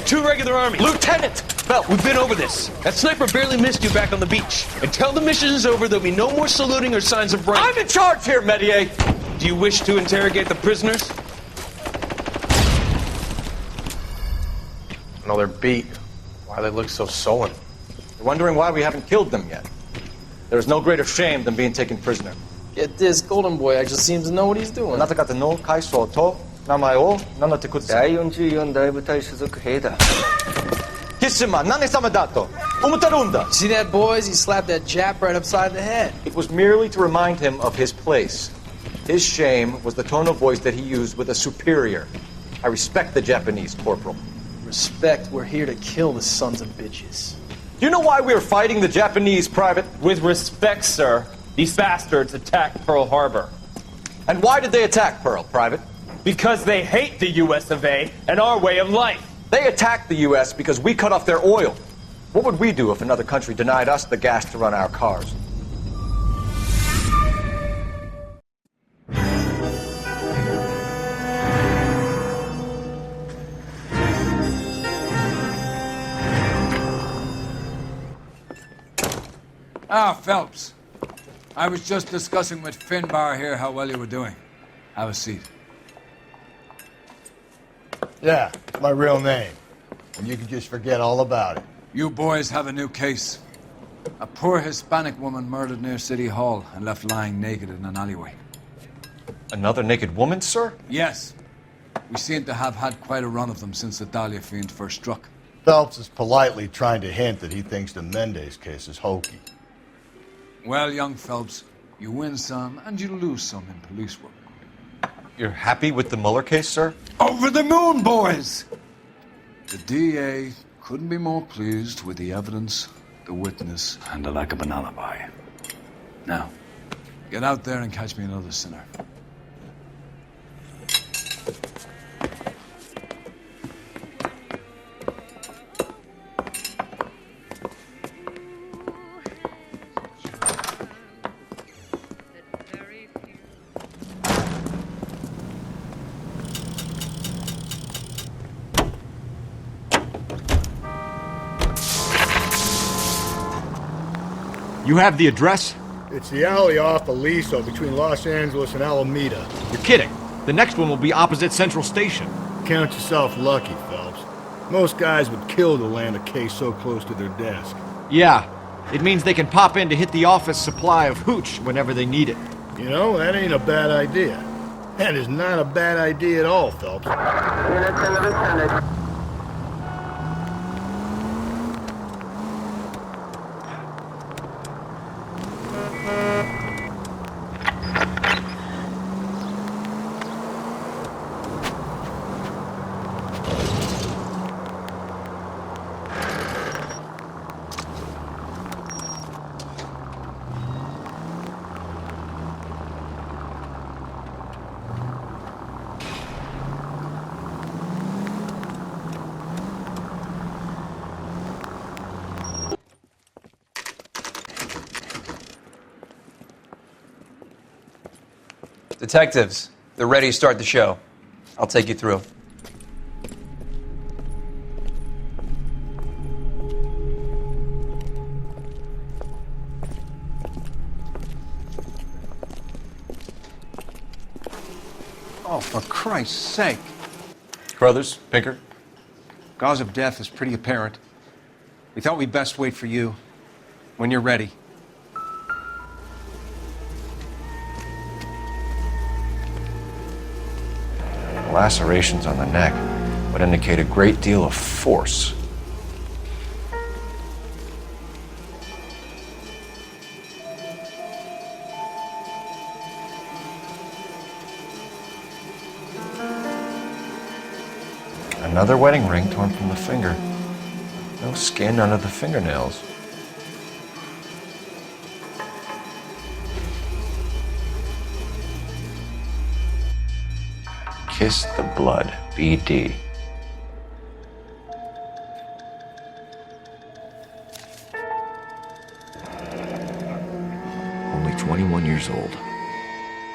2 regular army. Lieutenant! Phelps, we've been over this. That sniper barely missed you back on the beach. Until the mission is over, there'll be no more saluting or signs of rank. I'm in charge here, Medier! Do you wish to interrogate the prisoners? No, they're beat. Why they look so sullen? You're wondering why we haven't killed them yet. There is no greater shame than being taken prisoner. Get this, Golden Boy actually seems to know what he's doing. あなた方の階層と名前を名乗ってください。第44大部隊所属兵だ。キッシュマン、何様だと思ってるんだ。 See that, boys? He slapped that Jap right upside the head. It was merely to remind him of his place. His shame was the tone of voice that he used with a superior. I respect the Japanese, Corporal. Respect, we're here to kill the sons of bitches. Do you know why we are fighting the Japanese, Private? With respect, sir, these bastards attacked Pearl Harbor. And why did they attack Pearl, Private? Because they hate the US of A and our way of life. They attacked the U.S. because we cut off their oil. What would we do if another country denied us the gas to run our cars? Ah, Phelps. I was just discussing with Finbar here how well you were doing. Have a seat. Yeah, it's my real name. And you can just forget all about it. You boys have a new case. A poor Hispanic woman murdered near City Hall and left lying naked in an alleyway. Another naked woman, sir? Yes. We seem to have had quite a run of them since the Dahlia fiend first struck. Phelps is politely trying to hint that he thinks the Mendez case is hokey. Well, young Phelps, you win some and you lose some in police work. You're happy with the Mueller case, sir? Over the moon, boys! The DA couldn't be more pleased with the evidence, the witness, and the lack of an alibi. Now, get out there and catch me another sinner. You have the address? It's the alley off Aliso between Los Angeles and Alameda. You're kidding. The next one will be opposite Central Station. Count yourself lucky, Phelps. Most guys would kill to land a case so close to their desk. Yeah, it means they can pop in to hit the office supply of hooch whenever they need it. You know, that ain't a bad idea. That is not a bad idea at all, Phelps. Detectives, they're ready to start the show. I'll take you through. Oh, for Christ's sake. Carruthers, Pinker. Cause of death is pretty apparent. We thought we'd best wait for you when you're ready. Lacerations on the neck would indicate a great deal of force. Another wedding ring torn from the finger. No skin under the fingernails. Kiss the blood, BD. Only 21 years old.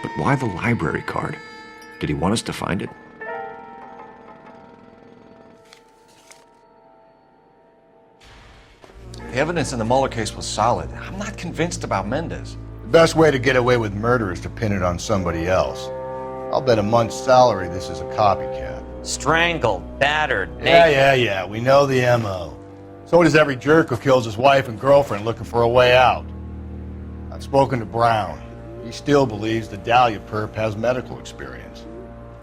But why the library card? Did he want us to find it? evidence in the Mueller case was solid. I'm not convinced about Mendez. The best way to get away with murder is to pin it on somebody else. I'll bet a month's salary this is a copycat. Strangled, battered, naked. Yeah. We know the M.O. So does every jerk who kills his wife and girlfriend looking for a way out. I've spoken to Brown. He still believes the Dahlia perp has medical experience.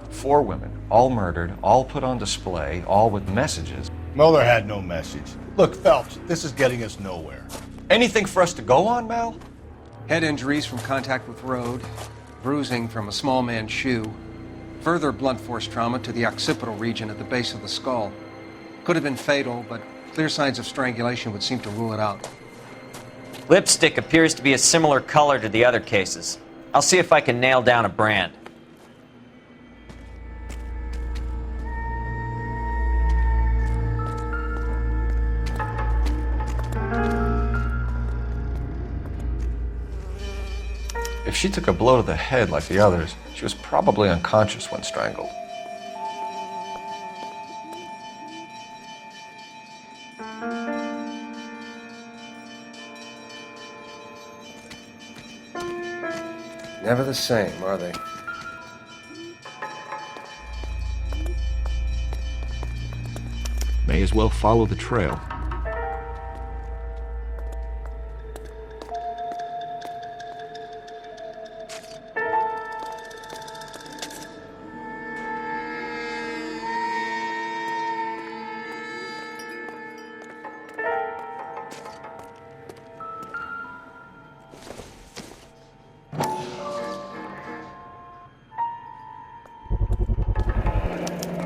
4 women, all murdered, all put on display, all with messages. Mueller had no message. Look, Phelps, this is getting us nowhere. Anything for us to go on, Mal? Head injuries from contact with road, bruising from a small man's shoe, further blunt force trauma to the occipital region at the base of the skull. Could have been fatal, but clear signs of strangulation would seem to rule it out. Lipstick appears to be a similar color to the other cases. I'll see if I can nail down a brand. If she took a blow to the head like the others, she was probably unconscious when strangled. Never the same, are they? May as well follow the trail.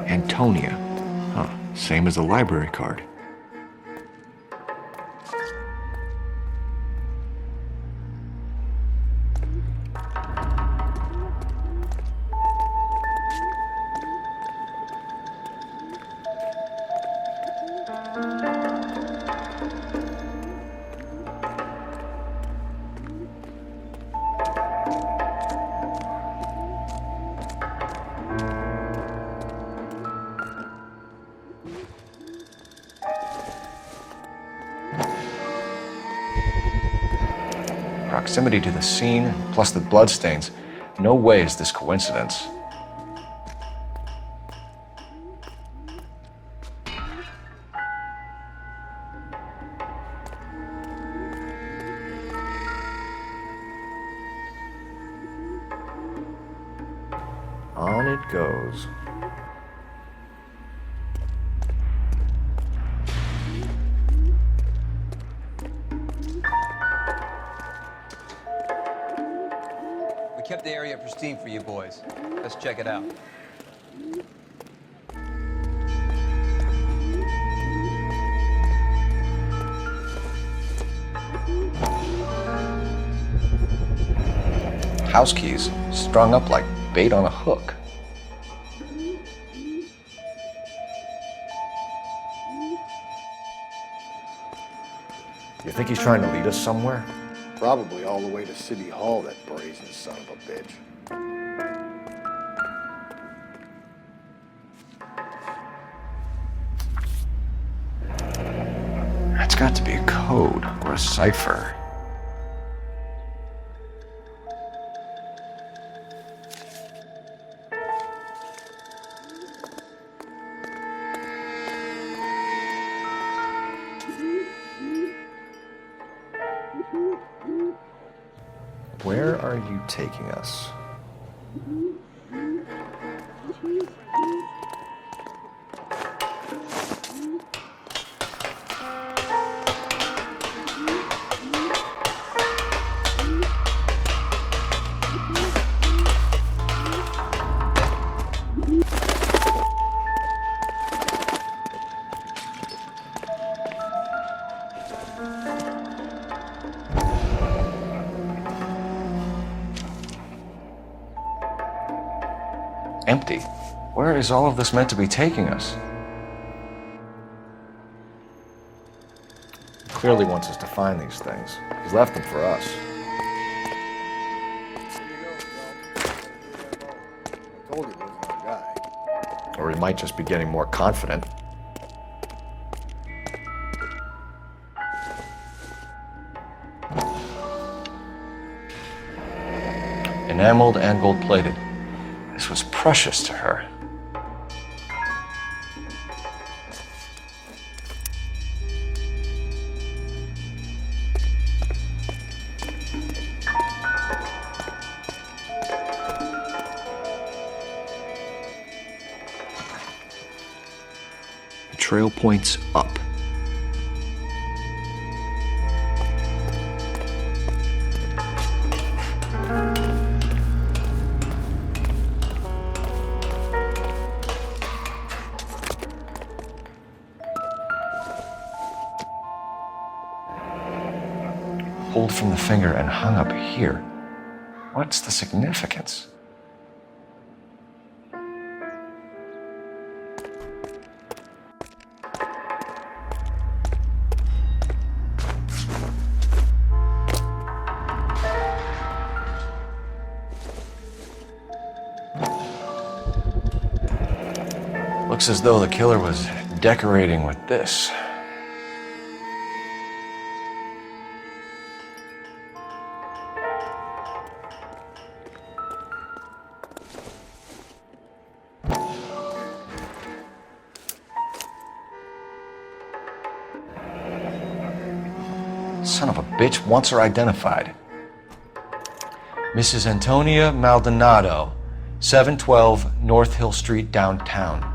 Antonia. Huh, same as the library card. Proximity to the scene, plus the bloodstains. No way is this coincidence. On it goes. We kept the area pristine for you boys. Let's check it out. House keys strung up like bait on a hook. You think he's trying to lead us somewhere? Probably all the way to City Hall, that brazen son of a bitch. That's got to be a code or a cipher. Where are you taking us? Empty. Where is all of this meant to be taking us? He clearly wants us to find these things. He's left them for us. I told you he wasn't our guy. Or he might just be getting more confident. enameled and gold-plated. This was precious to her. The trail points up. Pulled from the finger and hung up here. What's the significance? Looks as though the killer was decorating with this. Son of a bitch wants her identified. Mrs. Antonia Maldonado, 712 North Hill Street, downtown.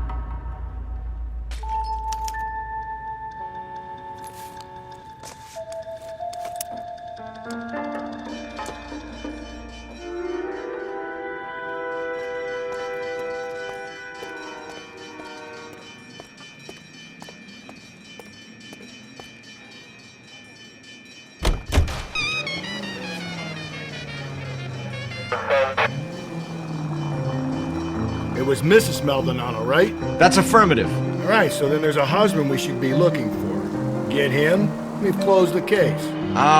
It was Mrs. Maldonado, right? That's affirmative. All right, so then there's a husband we should be looking for. Get him, we've closed the case.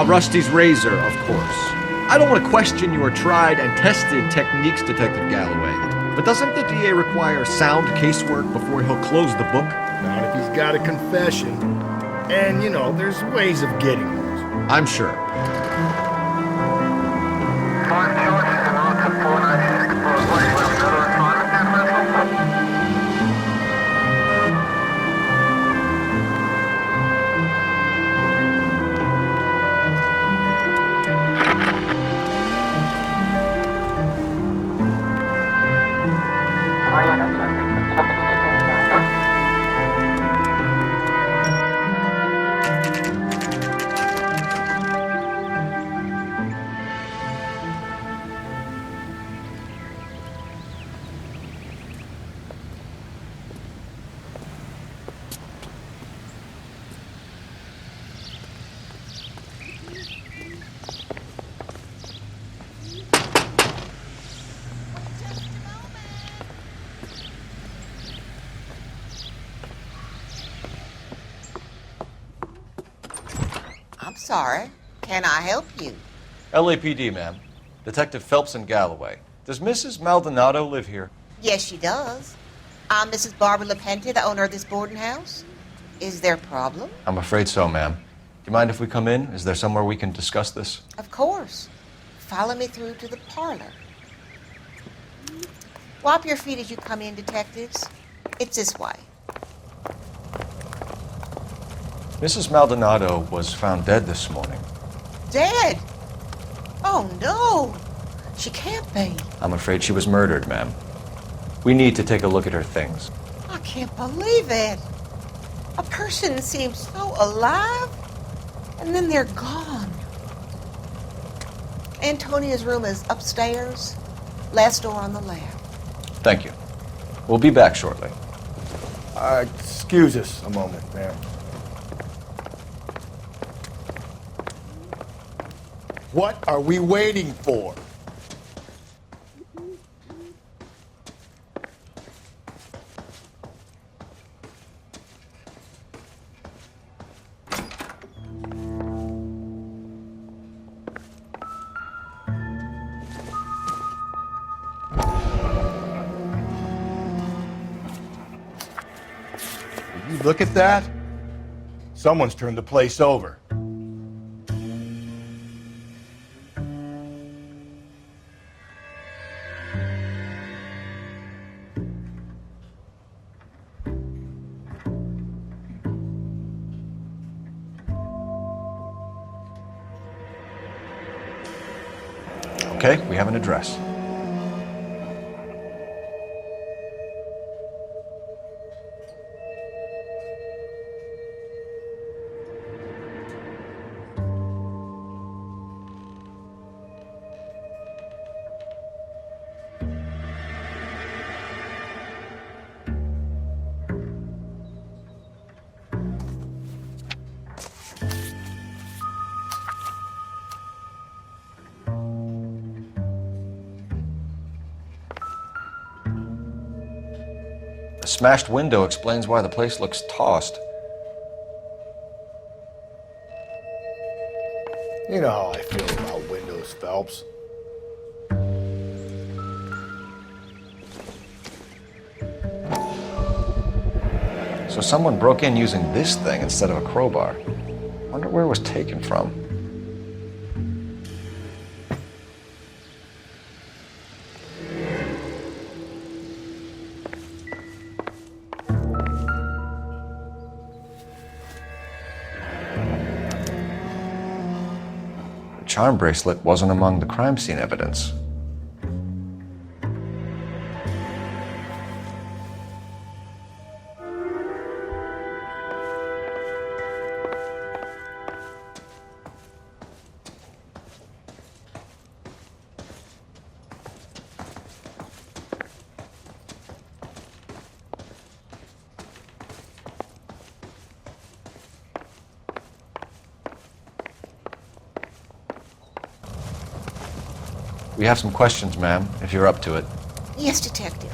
Rusty's razor, of course. I don't want to question your tried and tested techniques, Detective Galloway. But doesn't the DA require sound casework before he'll close the book? Not if he's got a confession. And, you know, there's ways of getting those. I'm sure. I'm sorry. Can I help you? LAPD, ma'am. Detective Phelps and Galloway. Does Mrs. Maldonado live here? Yes, she does. I'm Mrs. Barbara LaPente, the owner of this boarding house. Is there a problem? I'm afraid so, ma'am. Do you mind if we come in? Is there somewhere we can discuss this? Of course. Follow me through to the parlor. Wipe your feet as you come in, detectives. It's this way. Mrs. Maldonado was found dead this morning. Dead? Oh, no. She can't be. I'm afraid she was murdered, ma'am. We need to take a look at her things. I can't believe it. A person seems so alive, and then they're gone. Antonia's room is upstairs, last door on the left. Thank you. We'll be back shortly. Excuse us a moment, ma'am. What are we waiting for? Did you look at that? Someone's turned the place over. Okay, we have an address. The smashed window explains why the place looks tossed. You know how I feel about windows, Phelps. So someone broke in using this thing instead of a crowbar. Wonder where it was taken from. The charm bracelet wasn't among the crime scene evidence. We have some questions, ma'am, if you're up to it. Yes, Detective.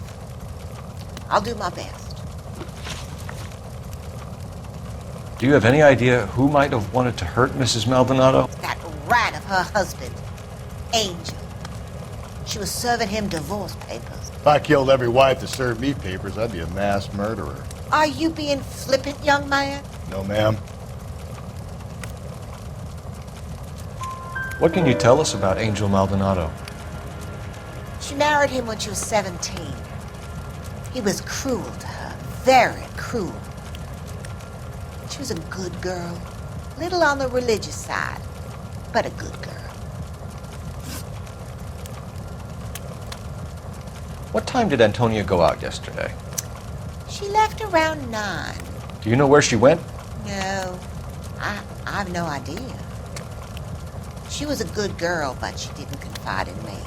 I'll do my best. Do you have any idea who might have wanted to hurt Mrs. Maldonado? That rat of her husband, Angel. She was serving him divorce papers. If I killed every wife that served me papers, I'd be a mass murderer. Are you being flippant, young man? No, ma'am. What can you tell us about Angel Maldonado? She married him when she was 17. He was cruel to her, very cruel. She was a good girl, little on the religious side, but a good girl. What time did Antonia go out yesterday? She left around 9. Do you know where she went? No, I have no idea. She was a good girl, but she didn't confide in me.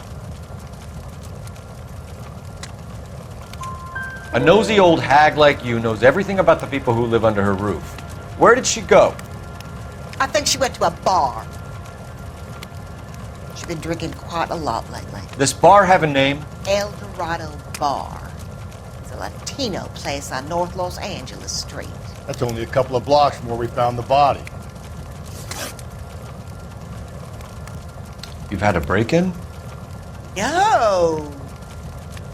A nosy old hag like you knows everything about the people who live under her roof. Where did she go? I think she went to a bar. She's been drinking quite a lot lately. This bar have a name? El Dorado Bar. It's a Latino place on North Los Angeles Street. That's only a couple of blocks from where we found the body. You've had a break-in? No!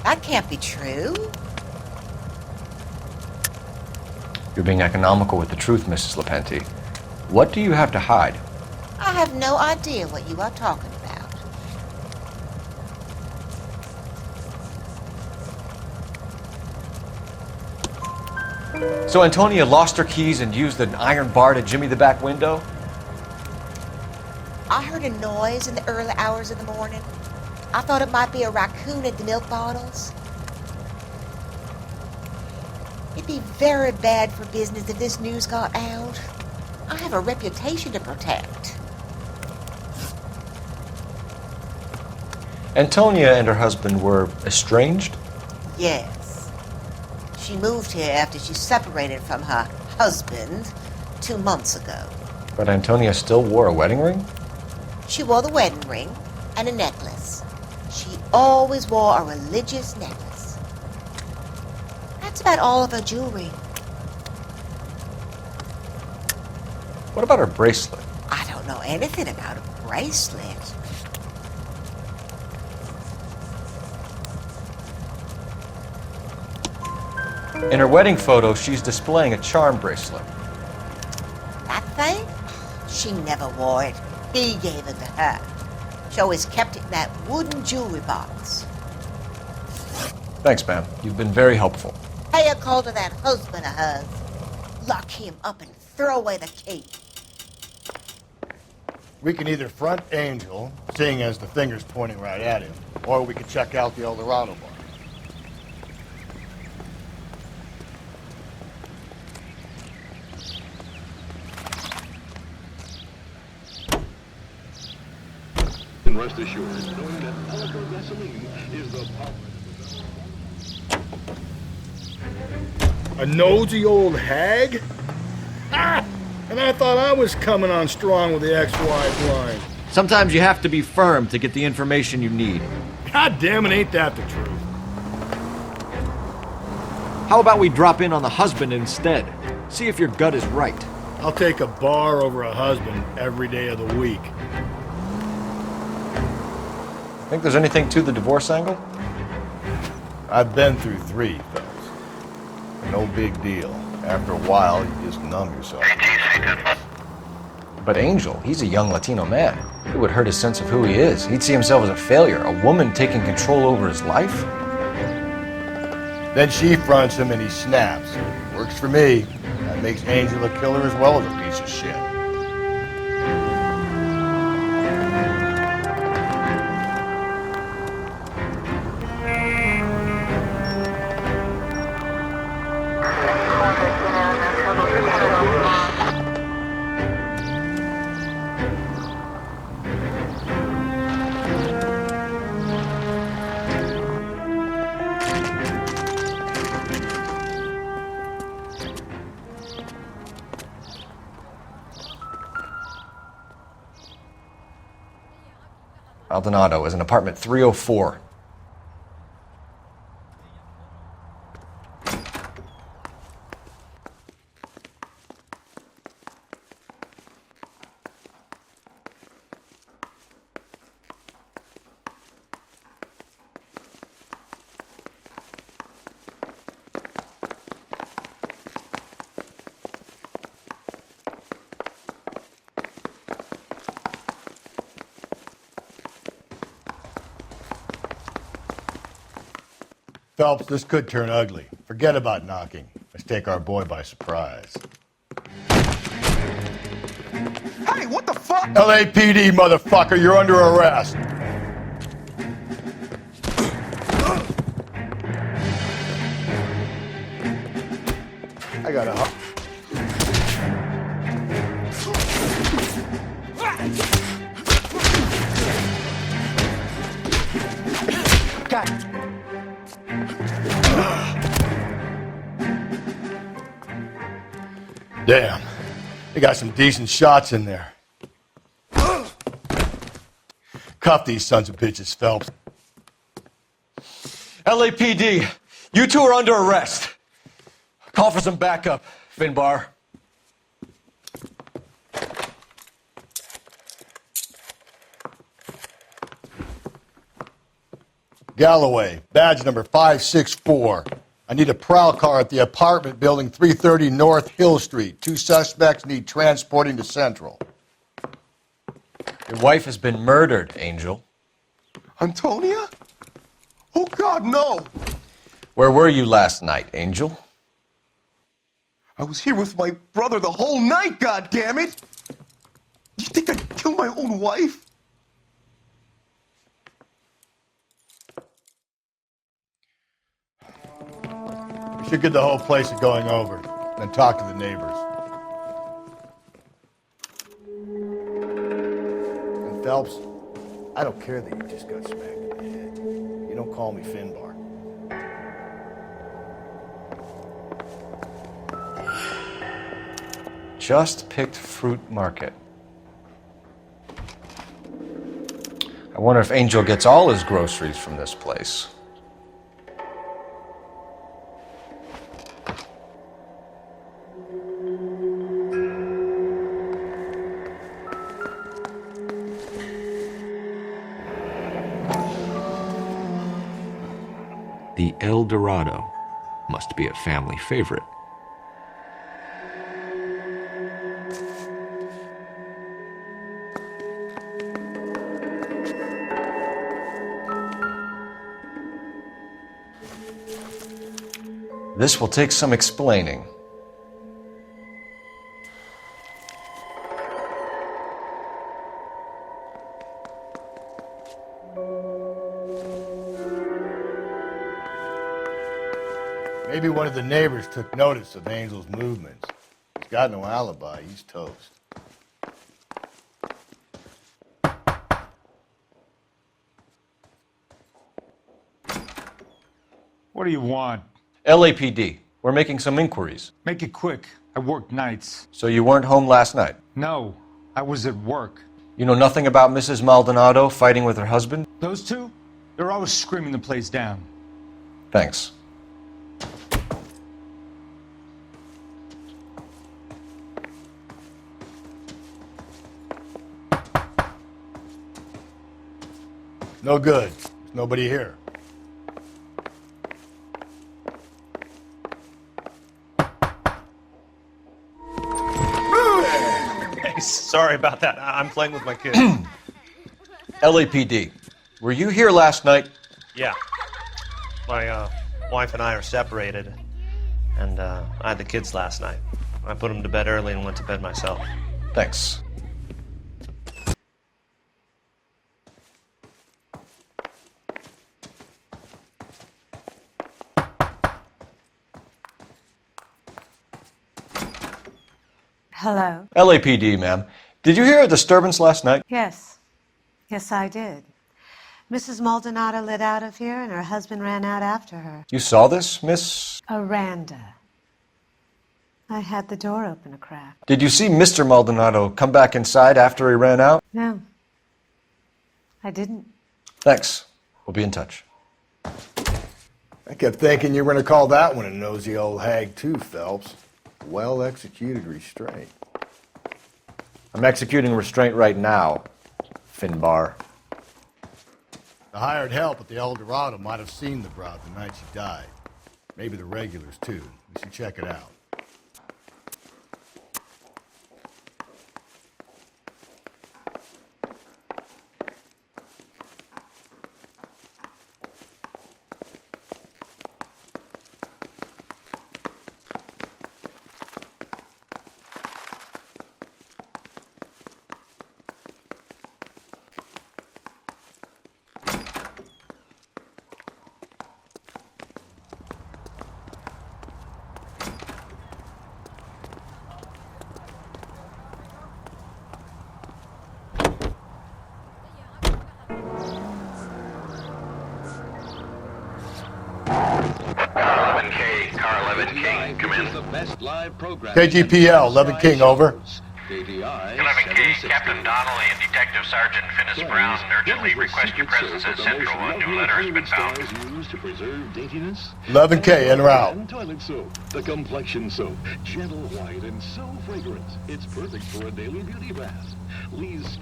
That can't be true. You're being economical with the truth, Mrs. Lepenti. What do you have to hide? I have no idea what you are talking about. So Antonia lost her keys and used an iron bar to jimmy the back window? I heard a noise in the early hours of the morning. I thought it might be a raccoon at the milk bottles. It'd be very bad for business if this news got out. I have a reputation to protect. Antonia and her husband were estranged? Yes. She moved here after she separated from her husband 2 months ago. But Antonia still wore a wedding ring? She wore the wedding ring and a necklace. She always wore a religious necklace. That's about all of her jewelry. What about her bracelet? I don't know anything about a bracelet. In her wedding photo, she's displaying a charm bracelet. That thing? She never wore it. He gave it to her. She always kept it in that wooden jewelry box. Thanks, ma'am. You've been very helpful. Pay a call to that husband of hers. Lock him up and throw away the key. We can either front Angel, seeing as the finger's pointing right at him, or we can check out the El Dorado bar. And rest assured, knowing that Alico gasoline is the power. A nosy old hag? Ah! And I thought I was coming on strong with the ex-wife line. Sometimes you have to be firm to get the information you need. God damn it, ain't that the truth? How about we drop in on the husband instead? See if your gut is right. I'll take a bar over a husband every day of the week. Think there's anything to the divorce angle? I've been through 3, fellas. No big deal. After a while, you just numb yourself. But Angel, he's a young Latino man. It would hurt his sense of who he is. He'd see himself as a failure, a woman taking control over his life. Then she fronts him and he snaps. Works for me. That makes Angel a killer as well as a piece of shit. Maldonado is in apartment 304. Phelps, this could turn ugly. Forget about knocking. Let's take our boy by surprise. Hey, what the fuck? LAPD, motherfucker, you're under arrest. I got a... God. Damn. They got some decent shots in there. Cuff these sons of bitches, Phelps. LAPD, you two are under arrest. Call for some backup, Finbar. Galloway, badge number 564. I need a prowl car at the apartment building 330 North Hill Street. 2 suspects need transporting to Central. Your wife has been murdered, Angel. Antonia? Oh, God, no! Where were you last night, Angel? I was here with my brother the whole night, goddammit! You think I'd kill my own wife? We should get the whole place a going over, then talk to the neighbors. And Phelps, I don't care that you just got smacked in the head. You don't call me Finbar. Just picked Fruit Market. I wonder if Angel gets all his groceries from this place. The El Dorado must be a family favorite. This will take some explaining. Maybe one of the neighbors took notice of Angel's movements. He's got no alibi. He's toast. What do you want? LAPD. We're making some inquiries. Make it quick. I work nights. So you weren't home last night? No, I was at work. You know nothing about Mrs. Maldonado fighting with her husband? Those two? They're always screaming the place down. Thanks. No good. There's nobody here. Hey, sorry about that. I'm playing with my kids. LAPD. Were you here last night? Yeah. My wife and I are separated, and I had the kids last night. I put them to bed early and went to bed myself. Thanks. Hello? LAPD, ma'am. Did you hear a disturbance last night? Yes. Yes, I did. Mrs. Maldonado lit out of here, and her husband ran out after her. You saw this, Miss? Aranda. I had the door open a crack. Did you see Mr. Maldonado come back inside after he ran out? No. I didn't. Thanks. We'll be in touch. I kept thinking you were going to call that one a nosy old hag too, Phelps. Well-executed restraint. I'm executing restraint right now, Finbar. The hired help at the El Dorado might have seen the broad the night she died. Maybe the regulars, too. We should check it out. KGPL, 11 King, over. 11 King, Captain Donnelly and Detective Sergeant Finis Brown urgently request your presence at Central. A new letter has been found. Used to preserve daintiness. 11K, en route. Toilet soap, the complexion soap, gentle white and so fragrant. It's perfect for a daily beauty bath. Lee's.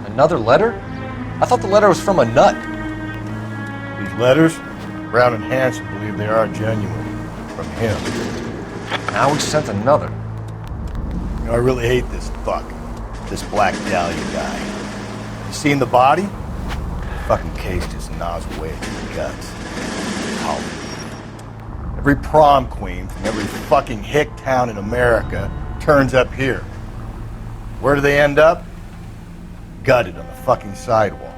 Another letter? I thought the letter was from a nut. These letters, Brown and Hanson believe they are genuine. From him. Now we sent another. You know, I really hate this fuck. This Black Dahlia guy. You seen the body? Fucking case just gnaws away at your guts. Hollywood. Every prom queen from every fucking hick town in America turns up here. Where do they end up? Gutted on the fucking sidewalk.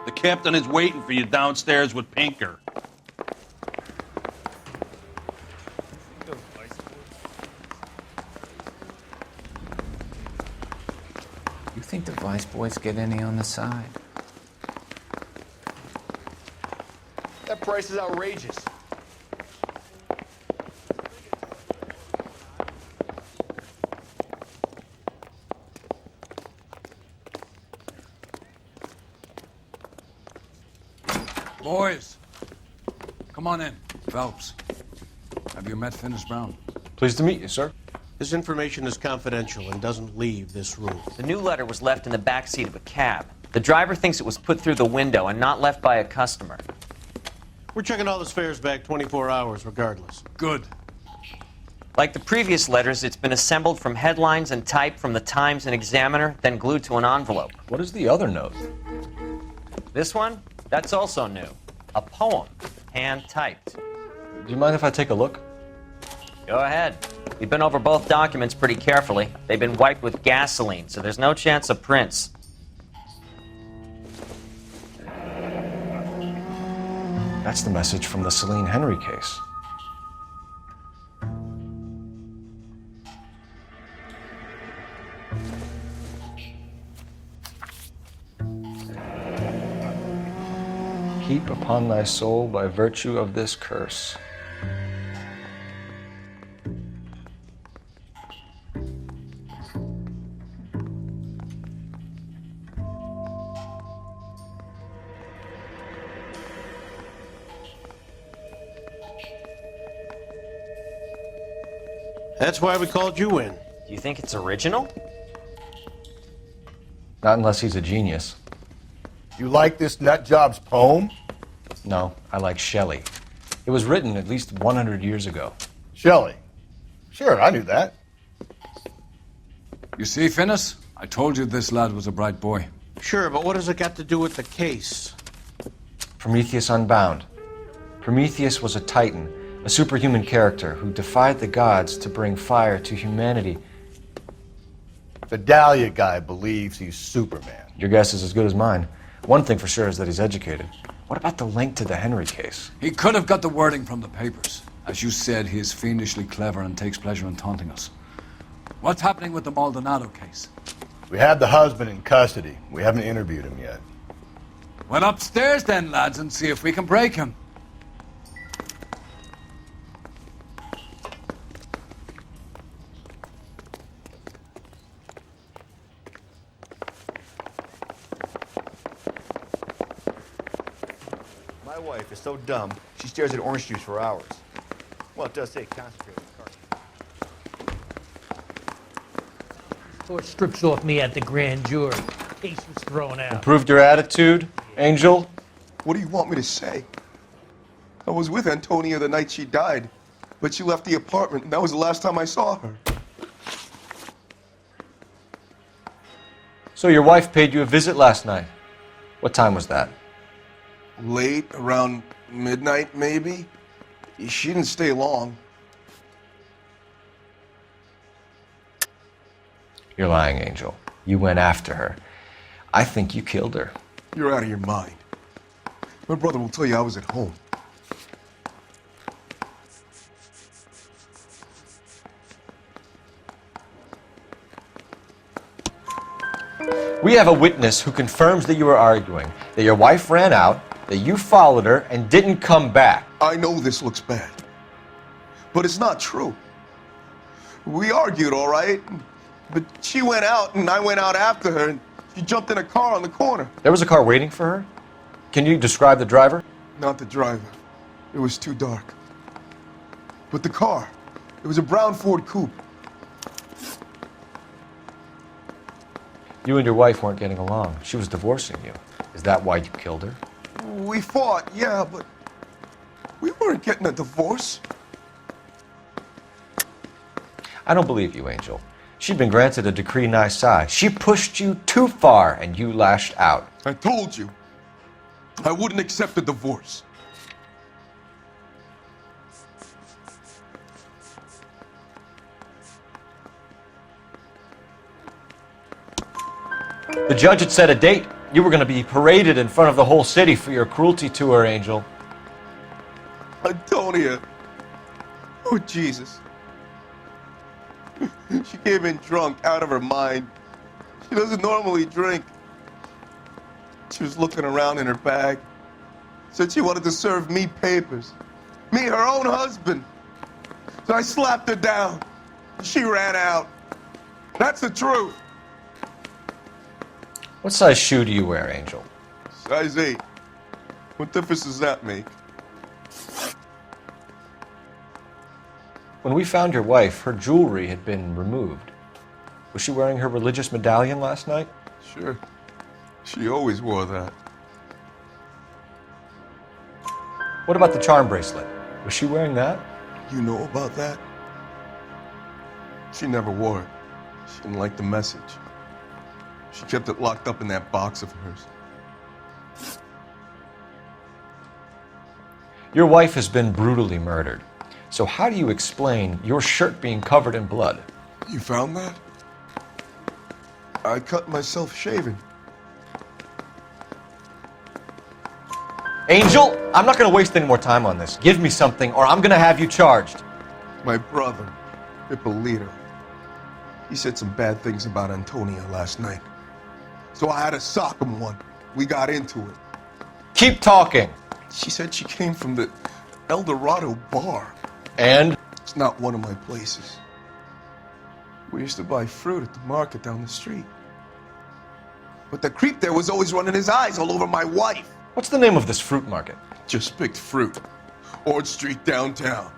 The captain is waiting for you downstairs with Pinker. You think the Vice Boys get any on the side? That price is outrageous. Boys, come on in. Phelps, have you met Finis Brown? Pleased to meet you, sir. This information is confidential and doesn't leave this room. The new letter was left in the back seat of a cab. The driver thinks it was put through the window and not left by a customer. We're checking all the fares back 24 hours regardless. Good. Like the previous letters, it's been assembled from headlines and type from the Times and Examiner, then glued to an envelope. What is the other note? This one? That's also new. A poem, hand-typed. Do you mind if I take a look? Go ahead. We've been over both documents pretty carefully. They've been wiped with gasoline, so there's no chance of prints. That's the message from the Celine Henry case. Keep upon thy soul by virtue of this curse. That's why we called you in. Do you think it's original? Not unless he's a genius. You like this nutjob's poem? No, I like Shelley. It was written at least 100 years ago. Shelley? Sure, I knew that. You see, Finnis? I told you this lad was a bright boy. Sure, but what has it got to do with the case? Prometheus Unbound. Prometheus was a titan, a superhuman character who defied the gods to bring fire to humanity. The Dahlia guy believes he's Superman. Your guess is as good as mine. One thing for sure is that he's educated. What about the link to the Henry case? He could have got the wording from the papers. As you said, he is fiendishly clever and takes pleasure in taunting us. What's happening with the Maldonado case? We have the husband in custody. We haven't interviewed him yet. Well, upstairs then, lads, and see if we can break him. My wife is so dumb, she stares at orange juice for hours. Well, it does say concentrated carbon. Court strips off me at the grand jury. Case was thrown out. Improved your attitude, Angel? What do you want me to say? I was with Antonia the night she died, but she left the apartment, and that was the last time I saw her. So your wife paid you a visit last night. What time was that? Late, around midnight, maybe? She didn't stay long. You're lying, Angel. You went after her. I think you killed her. You're out of your mind. My brother will tell you I was at home. We have a witness who confirms that you were arguing, that your wife ran out, that you followed her, and didn't come back. I know this looks bad, but it's not true. We argued, all right, but she went out and I went out after her, and she jumped in a car on the corner. There was a car waiting for her? Can you describe the driver? Not the driver. It was too dark. But the car, it was a brown Ford coupe. You and your wife weren't getting along. She was divorcing you. Is that why you killed her? We fought, yeah, but we weren't getting a divorce. I don't believe you, Angel. She'd been granted a decree nisi. She pushed you too far, and you lashed out. I told you, I wouldn't accept a divorce. The judge had set a date. You were going to be paraded in front of the whole city for your cruelty to her, Angel. Antonia. Oh, Jesus. She came in drunk, out of her mind. She doesn't normally drink. She was looking around in her bag. Said she wanted to serve me papers. Me, her own husband. So I slapped her down. She ran out. That's the truth. What size shoe do you wear, Angel? Size 8. What difference does that make? When we found your wife, her jewelry had been removed. Was she wearing her religious medallion last night? Sure. She always wore that. What about the charm bracelet? Was she wearing that? You know about that? She never wore it. She didn't like the message. She kept it locked up in that box of hers. Your wife has been brutally murdered. So how do you explain your shirt being covered in blood? You found that? I cut myself shaving. Angel, I'm not going to waste any more time on this. Give me something or I'm going to have you charged. My brother, Ippolito, he said some bad things about Antonia last night. So I had to sock him one. We got into it. Keep talking. She said she came from the El Dorado bar. And? It's not one of my places. We used to buy fruit at the market down the street. But the creep there was always running his eyes all over my wife. What's the name of this fruit market? Just picked fruit. Ord Street downtown.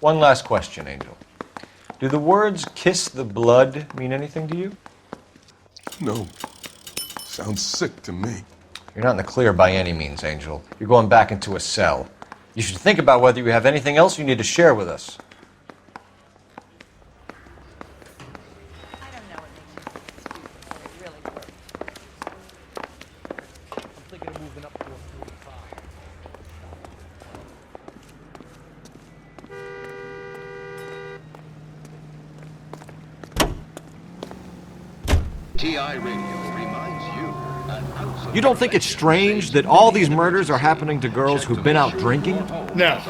One last question, Angel. Do the words kiss the blood mean anything to you? No. Sounds sick to me. You're not in the clear by any means, Angel. You're going back into a cell. You should think about whether you have anything else you need to share with us. TI Radio reminds you. You don't think it's strange that all these murders are happening to girls who've been out drinking? No.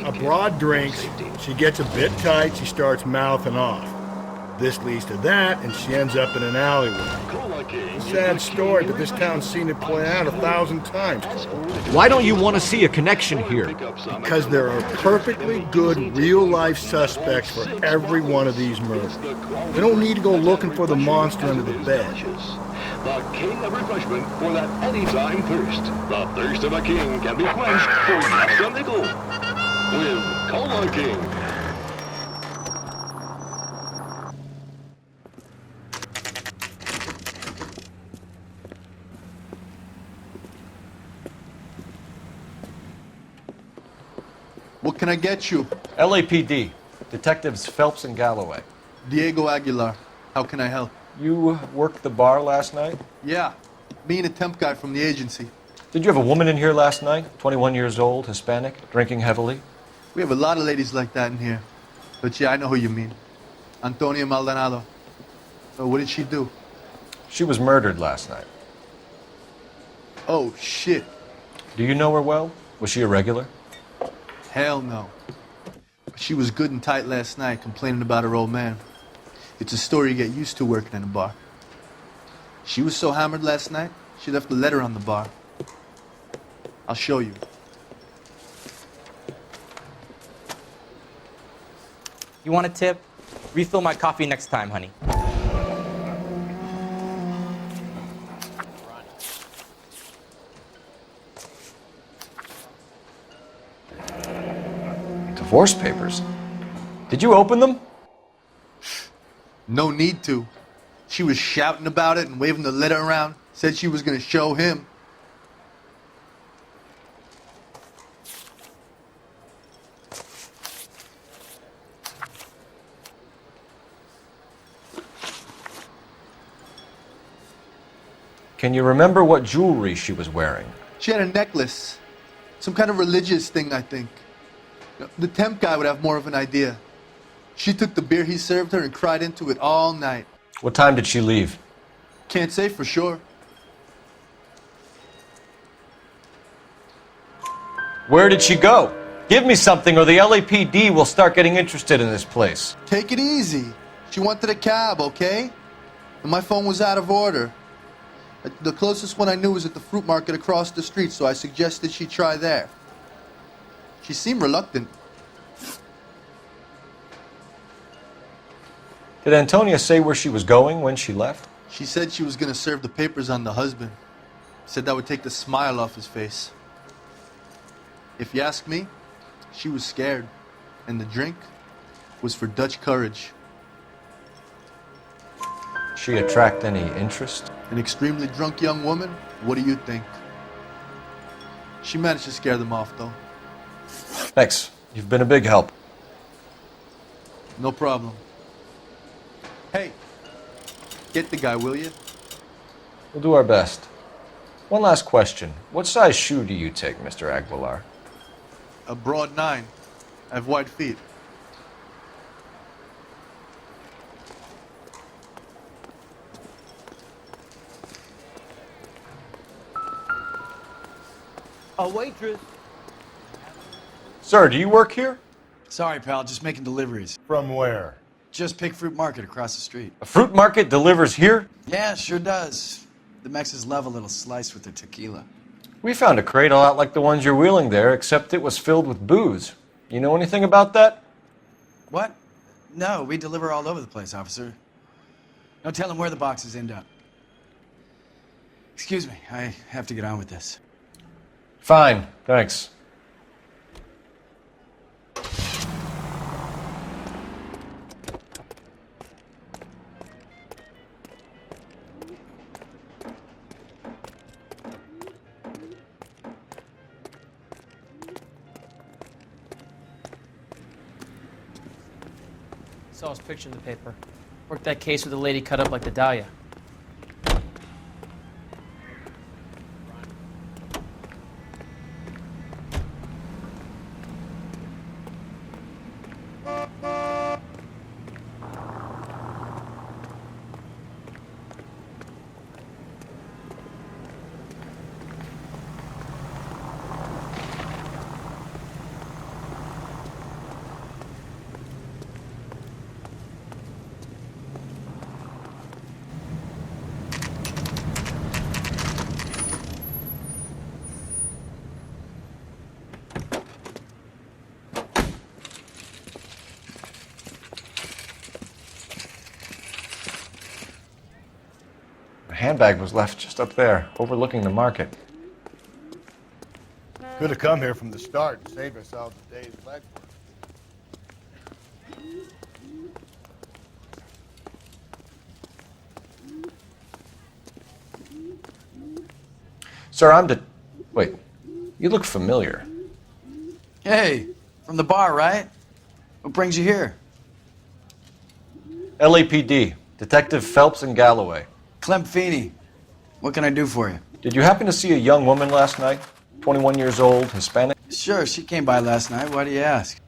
A broad drinks, she gets a bit tight, she starts mouthing off. This leads to that, and she ends up in an alleyway. Sad story, but this town's seen it play out 1,000 times. Why don't you want to see a connection here? Because there are perfectly good real-life suspects for every one of these murders. We don't need to go looking for the monster under the bed. The king of refreshment for that anytime thirst. The thirst of a king can be quenched for just a nickel. With Cola King. What can I get you? LAPD. Detectives Phelps and Galloway. Diego Aguilar. How can I help? You worked the bar last night? Yeah. Me and a temp guy from the agency. Did you have a woman in here last night? 21 years old, Hispanic, drinking heavily? We have a lot of ladies like that in here. But yeah, I know who you mean. Antonia Maldonado. So what did she do? She was murdered last night. Oh, shit. Do you know her well? Was she a regular? Hell no. She was good and tight last night, complaining about her old man. It's a story you get used to working in a bar. She was so hammered last night, she left a letter on the bar. I'll show you. You want a tip? Refill my coffee next time, honey. Divorce papers? Did you open them? No need to. She was shouting about it and waving the letter around. Said she was going to show him. Can you remember what jewelry she was wearing? She had a necklace. Some kind of religious thing, I think. The temp guy would have more of an idea. She took the beer he served her and cried into it all night. What time did she leave? Can't say for sure. Where did she go? Give me something or the LAPD will start getting interested in this place. Take it easy. She wanted a cab, okay? And my phone was out of order. The closest one I knew was at the fruit market across the street, so I suggested she try there. She seemed reluctant. Did Antonia say where she was going when she left? She said she was going to serve the papers on the husband. Said that would take the smile off his face. If you ask me, she was scared. And the drink was for Dutch courage. She attract any interest? An extremely drunk young woman? What do you think? She managed to scare them off, though. Thanks. You've been a big help. No problem. Hey, get the guy, will you? We'll do our best. One last question. What size shoe do you take, Mr. Aguilar? A broad 9. I have wide feet. A waitress. Sir, do you work here? Sorry, pal, just making deliveries. From where? Just Pig Fruit Market across the street. A fruit market delivers here? Yeah, sure does. The Mexes love a little slice with their tequila. We found a crate a lot like the ones you're wheeling there, except it was filled with booze. You know anything about that? What? No, we deliver all over the place, officer. Don't tell them where the boxes end up. Excuse me, I have to get on with this. Fine, thanks. Saw his picture in the paper. Worked that case with a lady cut up like the Dahlia. The handbag was left just up there, overlooking the market. Could have come here from the start and saved ourselves a day's legwork. Sir, Wait, you look familiar. Hey, from the bar, right? What brings you here? LAPD, Detective Phelps and Galloway. Clem Feeney. What can I do for you? Did you happen to see a young woman last night? 21 years old, Hispanic? Sure, she came by last night. Why do you ask?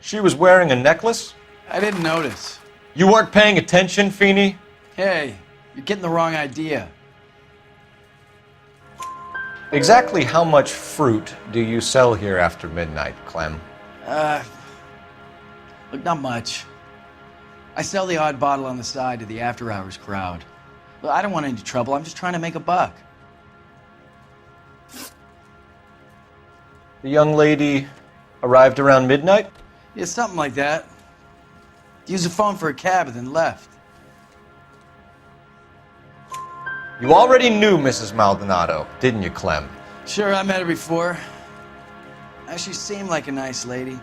She was wearing a necklace? I didn't notice. You weren't paying attention, Feeney? Hey, you're getting the wrong idea. Exactly how much fruit do you sell here after midnight, Clem? Look, not much. I sell the odd bottle on the side to the after-hours crowd. Look, I don't want any trouble. I'm just trying to make a buck. The young lady arrived around midnight? Yeah, something like that. Used the phone for a cab and then left. You already knew Mrs. Maldonado, didn't you, Clem? Sure, I met her before. She seemed like a nice lady.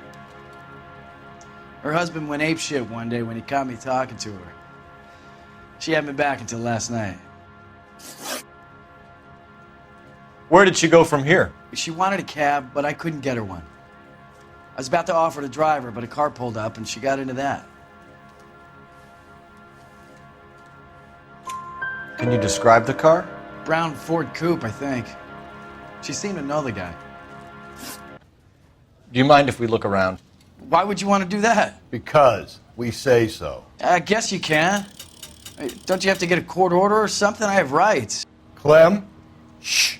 Her husband went apeshit one day when he caught me talking to her. She hadn't been back until last night. Where did she go from here? She wanted a cab, but I couldn't get her one. I was about to offer to drive her, but a car pulled up and she got into that. Can you describe the car? Brown Ford Coupe, I think. She seemed to know the guy. Do you mind if we look around? Why would you want to do that? Because we say so. I guess you can. Don't you have to get a court order or something? I have rights. Clem? Shh.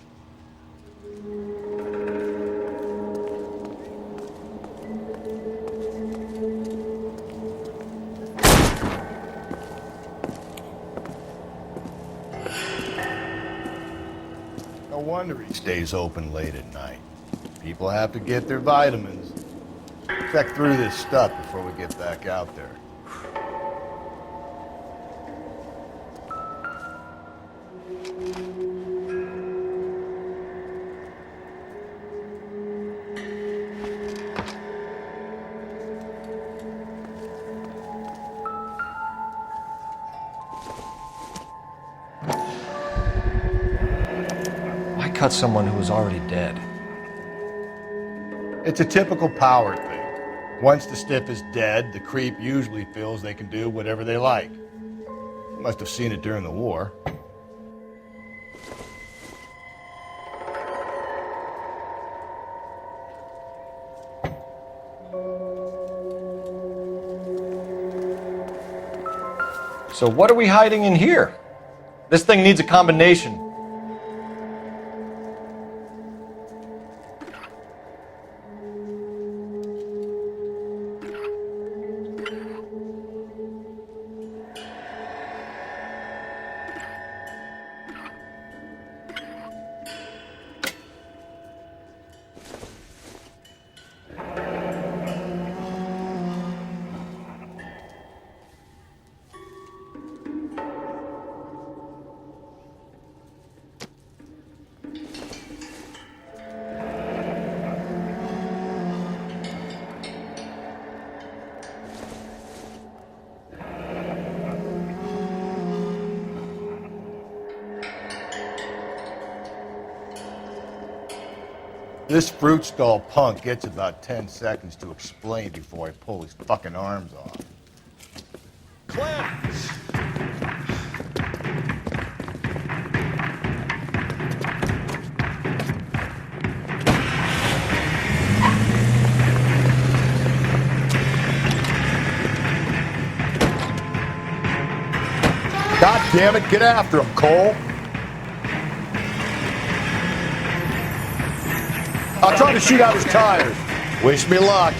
No wonder he stays open late at night. People have to get their vitamins. Check through this stuff before we get back out there. Why cut someone who was already dead? It's a typical power thing. Once the stiff is dead, the creep usually feels they can do whatever they like. You must have seen it during the war. So what are we hiding in here? This thing needs a combination. This fruit stall punk gets about 10 seconds to explain before I pull his fucking arms off. God damn it, get after him, Cole. I'll try to shoot out his tires. Wish me luck.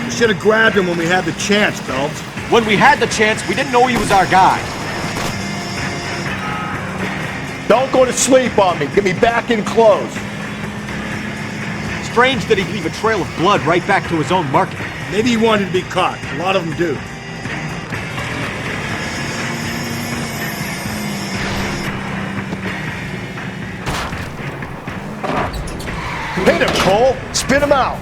We should have grabbed him when we had the chance, Phelps. When we had the chance, we didn't know he was our guy. Don't go to sleep on me. Get me back in close. Strange that he'd leave a trail of blood right back to his own market. Maybe he wanted to be caught. A lot of them do. Hit him, Cole. Spin him out.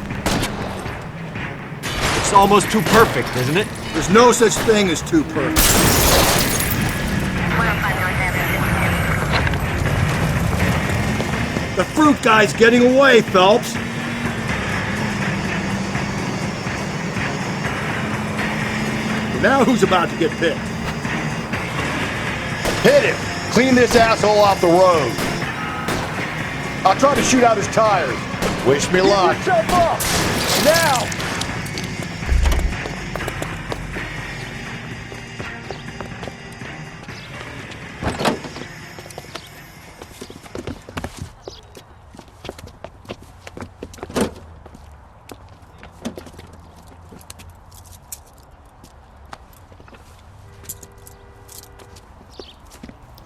It's almost too perfect, isn't it? There's no such thing as too perfect. The fruit guy's getting away, Phelps. Now who's about to get picked? Hit him. Clean this asshole off the road. I'll try to shoot out his tires. Wish me luck. Get yourself up! Now!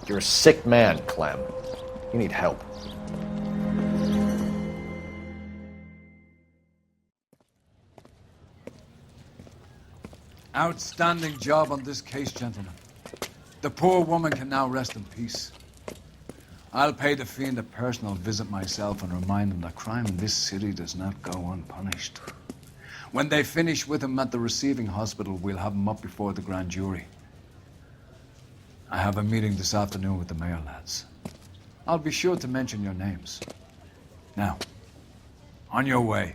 You're a sick man, Clem. You need help. Outstanding job on this case, gentlemen. The poor woman can now rest in peace. I'll pay the fiend a personal visit myself and remind him that crime in this city does not go unpunished. When they finish with him at the receiving hospital, we'll have him up before the grand jury. I have a meeting this afternoon with the mayor, lads. I'll be sure to mention your names. Now, on your way.